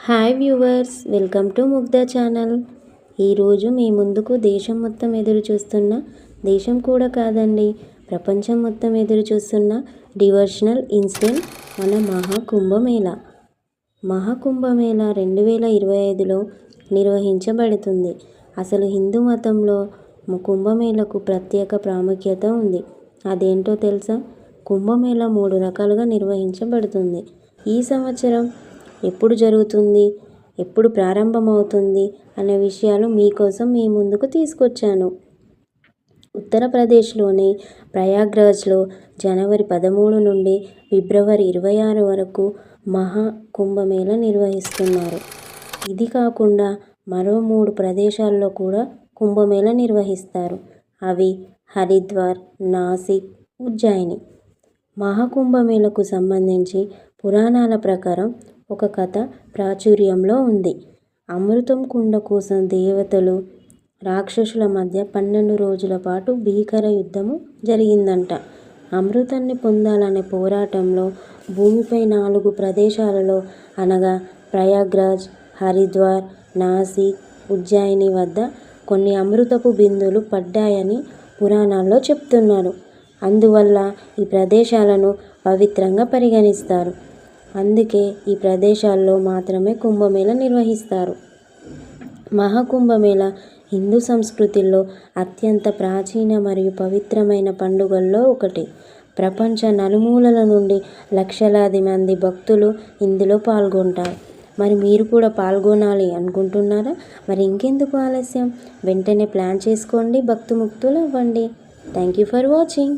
Hi viewers, welcome to Mugdha channel. ఈరోజు మీ ముందుకు దేశం మొత్తం ఎదురు చూస్తున్న, దేశం కూడా కాదండి ప్రపంచం మొత్తం ఎదురు చూస్తున్న డివోషనల్ ఇన్సిడెంట్ మన మహాకుంభమేళా. మహాకుంభమేళా 2025లో నిర్వహించబడుతుంది. అసలు హిందూ మతంలో కుంభమేళకు ప్రత్యేక ప్రాముఖ్యత ఉంది. అదేంటో తెలుసా? కుంభమేళా 3 రకాలుగా నిర్వహించబడుతుంది. ఈ సంవత్సరం ఎప్పుడు జరుగుతుంది, ఎప్పుడు ప్రారంభమవుతుంది అనే విషయాలు మీకోసం మీ ముందుకు తీసుకొచ్చాను. ఉత్తరప్రదేశ్లోని ప్రయాగ్రాజ్లో జనవరి 13 నుండి ఫిబ్రవరి 26 వరకు మహా కుంభమేళా నిర్వహిస్తున్నారు. ఇది కాకుండా మరో 3 ప్రదేశాల్లో కూడా కుంభమేళా నిర్వహిస్తారు. అవి హరిద్వార్, నాసిక్, ఉజ్జయిని. మహాకుంభమేళకు సంబంధించి పురాణాల ప్రకారం ఒక కథ ప్రాచుర్యంలో ఉంది. అమృతం కుండ కోసం దేవతలు, రాక్షసుల మధ్య 12 రోజుల పాటు భీకర యుద్ధము జరిగిందంట. అమృతాన్ని పొందాలనే పోరాటంలో భూమిపై 4 ప్రదేశాలలో అనగా ప్రయాగ్రాజ్, హరిద్వార్, నాసిక్, ఉజ్జయిని వద్ద కొన్ని అమృతపు బిందులు పడ్డాయని పురాణాల్లో చెప్తున్నారు. అందువల్ల ఈ ప్రదేశాలను పవిత్రంగా పరిగణిస్తారు. అందుకే ఈ ప్రదేశాల్లో మాత్రమే కుంభమేళా నిర్వహిస్తారు. మహాకుంభమేళా హిందూ సంస్కృతిలో అత్యంత ప్రాచీన మరియు పవిత్రమైన పండుగల్లో ఒకటి. ప్రపంచ నలుమూలల నుండి లక్షలాది మంది భక్తులు ఇందులో పాల్గొంటారు. మరి మీరు కూడా పాల్గొనాలి అనుకుంటున్నారా? మరి ఇంకెందుకు ఆలస్యం, వెంటనే ప్లాన్ చేసుకోండి, భక్తుముక్తులు అవ్వండి. Thank you for watching.